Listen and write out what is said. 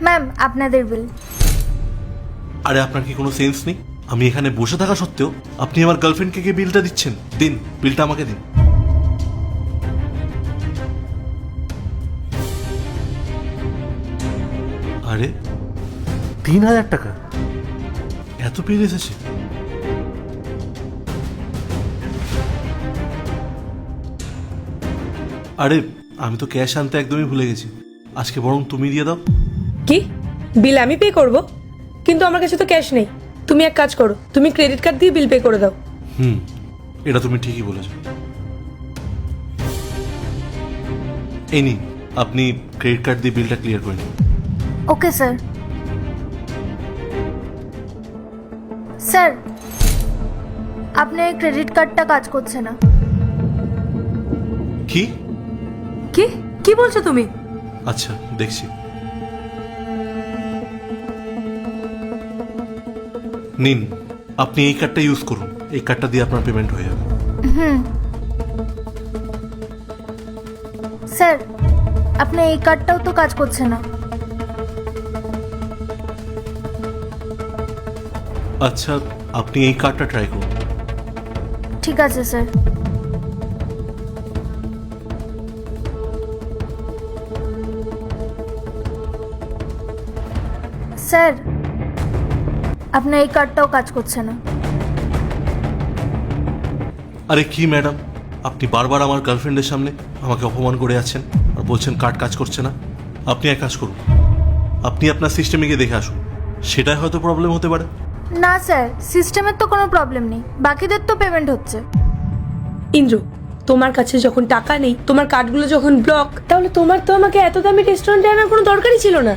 Ma'am আপনাদের বিল। আরে আপনার কি কোনো সেন্স নেই? আমি এখানে বসে থাকা সত্ত্বেও আপনি আমার গার্লফ্রেন্ডকে গিয়ে বিলটা দিচ্ছেন। দিন, বিলটা আমাকে দিন। আরে 3,000 টাকা, এত বিল এসেছে? আরে আমি তো ক্যাশ আনতে একদমই ভুলে গেছি। আজকে বরং তুমি দিয়ে দাও। কি বিল আমি পে করব? কিন্তু আমার কাছে তো ক্যাশ নেই। তুমি এক কাজ করো, তুমি ক্রেডিট কার্ড দিয়ে বিল পে করে দাও। এটা তুমি ঠিকই বলেছ। এই নিন, আপনি ক্রেডিট কার্ড দিয়ে বিলটা ক্লিয়ার করে নিন। Okay sir. স্যার আপনার ক্রেডিট কার্ডটা কাজ করছে না। কি? কি কি বলছো তুমি? আচ্ছা, দেখছি। নিন, আপনি এই কার্ডটা ইউজ করুন। এই কার্ডটা দিয়ে আপনার পেমেন্ট হয়ে যাবে। স্যার আপনার এই কার্ডটাও তো কাজ করছে না। আচ্ছা, আপনি এই কার্ডটা ট্রাই করুন। ঠিক আছে স্যার। স্যার আপনার এই কার্ডটাও কাজ করছে না। আরে কি ম্যাডাম, আপনি বারবার আমার গার্লফ্রেন্ডের সামনে আমাকে অপমান করে যাচ্ছেন আর বলছেন কার্ড কাজ করছে না। আপনি এক কাজ করুন, আপনি আপনার সিস্টেমে গিয়ে দেখে আসুন। সেটাই হয়তো প্রবলেম হতে পারে। না স্যার, সিস্টেমের তো কোনো প্রবলেম নেই, বাকিদের তো পেমেন্ট হচ্ছে। ইন্দ্র, তোমার কাছে যখন টাকা নেই, তোমার কার্ডগুলো যখন ব্লক, তাহলে তোমার তো আমাকে এত দামি রেস্টুরেন্টে আনার কোনো দরকারই ছিল না।